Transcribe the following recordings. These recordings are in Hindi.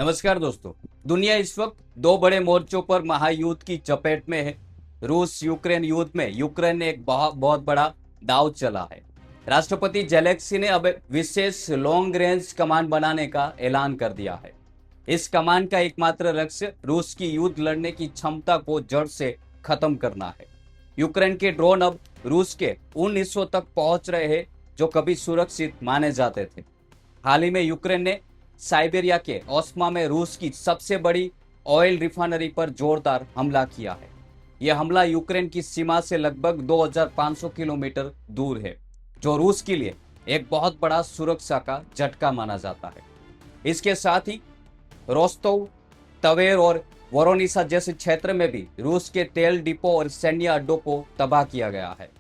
नमस्कार दोस्तों। दुनिया इस वक्त दो बड़े मोर्चों पर महायुद्ध की चपेट में है। रूस यूक्रेन युद्ध में यूक्रेन ने एक बहुत बहुत बड़ा दांव चला है। राष्ट्रपति जेलेंस्की ने अब विशेष लॉन्ग रेंज कमान बनाने का ऐलान कर दिया है। इस कमान का एकमात्र लक्ष्य रूस की युद्ध लड़ने की क्षमता को जड़ से खत्म करना है। यूक्रेन के ड्रोन अब रूस के उन हिस्सों तक पहुंच रहे हैं जो कभी सुरक्षित माने जाते थे। हाल ही में यूक्रेन ने साइबेरिया के ओस्मा में रूस की सबसे बड़ी ऑयल रिफाइनरी पर जोरदार हमला किया है। यह हमला यूक्रेन की सीमा से लगभग 2500 किलोमीटर दूर है, जो रूस के लिए एक बहुत बड़ा सुरक्षा का झटका माना जाता है। इसके साथ ही रोस्तोव, तवेर और वोरोनिसा जैसे क्षेत्र में भी रूस के तेल डिपो और सैन्य अड्डों को तबाह किया गया है।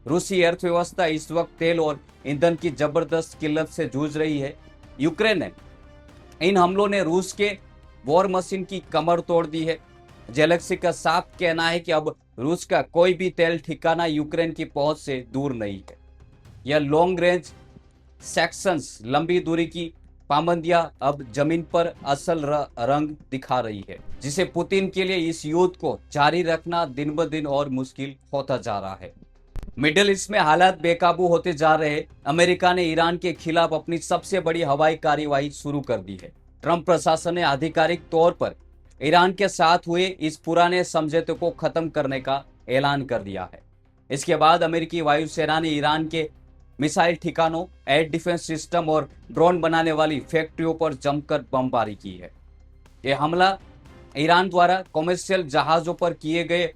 रूसी अर्थव्यवस्था इस वक्त तेल और ईंधन की जबरदस्त किल्लत से जूझ रही है। यूक्रेन ने इन हमलों ने रूस के वॉर मशीन की कमर तोड़ दी है। जेलेंस्की का साफ कहना है कि अब रूस का कोई भी तेल ठिकाना यूक्रेन की पहुंच से दूर नहीं है। यह लॉन्ग रेंज सेक्शंस लंबी दूरी की पाबंदियां अब जमीन पर असल रंग दिखा रही है, जिसे पुतिन के लिए इस युद्ध को जारी रखना दिन ब दिन और मुश्किल होता जा रहा है। मिडिल ईस्ट में हालात बेकाबू होते जा रहे। अमेरिका ने ईरान के खिलाफ अपनी सबसे बड़ी हवाई कार्यवाही शुरू कर दी है। ट्रंप प्रशासन ने आधिकारिक तौर पर ईरान के साथ हुए इस पुराने समझौते को खत्म करने का ऐलान कर दिया है। इसके बाद अमेरिकी वायुसेना ने ईरान के मिसाइल ठिकानों, एयर डिफेंस सिस्टम और ड्रोन बनाने वाली फैक्ट्रियों पर जमकर बमबारी की है। यह हमला ईरान द्वारा कॉमर्शियल जहाजों पर किए गए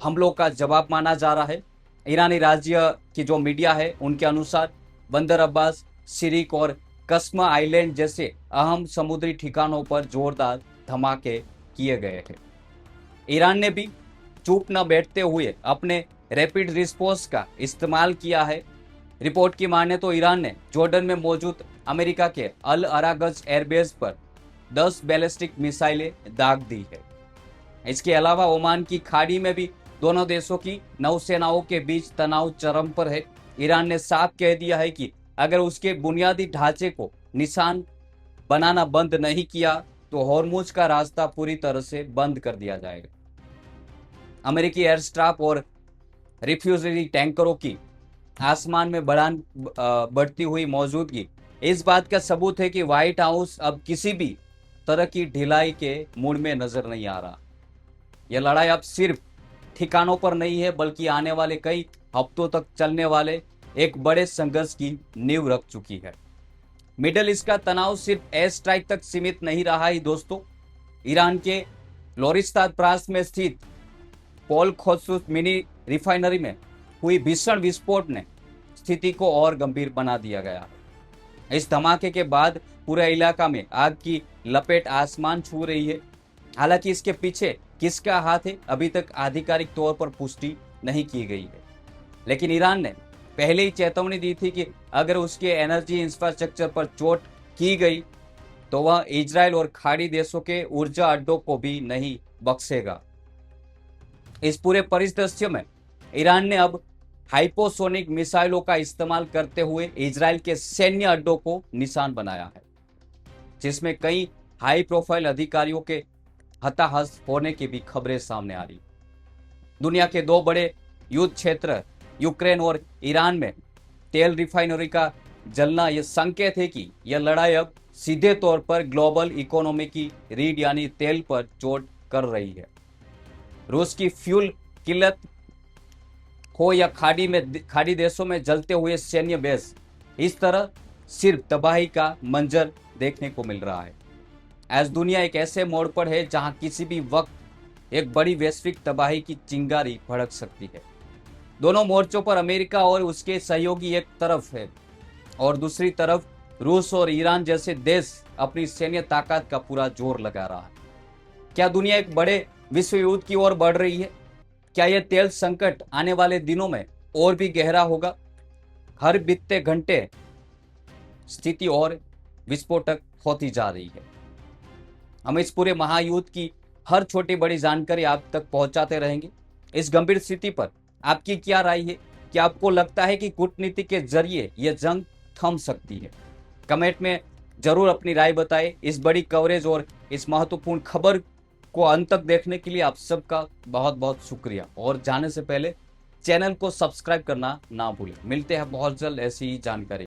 हमलों का जवाब माना जा रहा है। ईरानी राज्य की जो मीडिया है उनके अनुसार बंदर अब्बास, सिरिक और कस्मा आइलैंड जैसे अहम समुद्री ठिकानों पर जोरदार धमाके किए गए हैं। ईरान ने भी चुप न बैठते हुए अपने रैपिड रिस्पॉन्स का इस्तेमाल किया है। रिपोर्ट की माने तो ईरान ने जॉर्डन में मौजूद अमेरिका के अल अरागज एयरबेस पर 10 बैलिस्टिक मिसाइलें दाग दी है। इसके अलावा ओमान की खाड़ी में भी दोनों देशों की नौसेनाओं के बीच तनाव चरम पर है। ईरान ने साफ कह दिया है कि अगर उसके बुनियादी ढांचे को निशान बनाना बंद नहीं किया तो हॉर्मुज का रास्ता पूरी तरह से बंद कर दिया जाएगा। अमेरिकी एयर स्ट्राफ और रिफ्यूजी टैंकरों की आसमान में बढ़ती हुई मौजूदगी इस बात का सबूत है कि व्हाइट हाउस अब किसी भी तरह की ढिलाई के मूड में नजर नहीं आ रहा। यह लड़ाई अब सिर्फ ठिकानों पर नहीं है, बल्कि आने वाले कई हफ्तों तक चलने वाले एक बड़े संघर्ष की नींव रख चुकी है। मिडल ईस्ट का तनाव सिर्फ एयर स्ट्राइक तक सीमित नहीं रहा ही दोस्तों। ईरान के लोरिस्तान प्रांत में स्थित पोल खोसूस मिनी रिफाइनरी में हुई भीषण विस्फोट ने स्थिति को और गंभीर बना दिया गया। इस धमाके के बाद पूरे इलाका में आग की लपेट आसमान छू रही है। हालांकि इसके पीछे किसका हाथ है अभी तक आधिकारिक तौर पर पुष्टि नहीं की गई है, लेकिन ईरान ने पहले ही चेतावनी दी थी कि अगर उसके एनर्जी इंफ्रास्ट्रक्चर पर चोट की गई तो वह इजराइल और खाड़ी देशों के ऊर्जा अड्डों को भी नहीं बख्शेगा। इस पूरे परिदृश्य में ईरान ने अब हाइपोसोनिक मिसाइलों का इस्तेमाल करते हुए इजराइल के सैन्य अड्डों को निशान बनाया है, जिसमें कई हाई प्रोफाइल अधिकारियों के हताहत होने की भी खबरें सामने आ रही। दुनिया के दो बड़े युद्ध क्षेत्र यूक्रेन और ईरान में तेल रिफाइनरी का जलना यह संकेत है कि यह लड़ाई अब सीधे तौर पर ग्लोबल इकोनॉमी की रीढ़ यानी तेल पर चोट कर रही है। रूस की फ्यूल किल्लत हो या खाड़ी देशों में जलते हुए सैन्य बेस, इस तरह सिर्फ तबाही का मंजर देखने को मिल रहा है। आज दुनिया एक ऐसे मोड़ पर है जहां किसी भी वक्त एक बड़ी वैश्विक तबाही की चिंगारी भड़क सकती है। दोनों मोर्चों पर अमेरिका और उसके सहयोगी एक तरफ है और दूसरी तरफ रूस और ईरान जैसे देश अपनी सैन्य ताकत का पूरा जोर लगा रहा है। क्या दुनिया एक बड़े विश्व युद्ध की ओर बढ़ रही है? क्या यह तेल संकट आने वाले दिनों में और भी गहरा होगा? हर बीतते घंटे स्थिति और विस्फोटक होती जा रही है। हम इस पूरे महायुद्ध की हर छोटी बड़ी जानकारी आप तक पहुंचाते रहेंगे। इस गंभीर स्थिति पर आपकी क्या राय है? क्या आपको लगता है कि कूटनीति के जरिए यह जंग थम सकती है? कमेंट में जरूर अपनी राय बताएं। इस बड़ी कवरेज और इस महत्वपूर्ण खबर को अंत तक देखने के लिए आप सबका बहुत बहुत शुक्रिया। और जाने से पहले चैनल को सब्सक्राइब करना ना भूलें। मिलते हैं बहुत जल्द ऐसी ही जानकारी।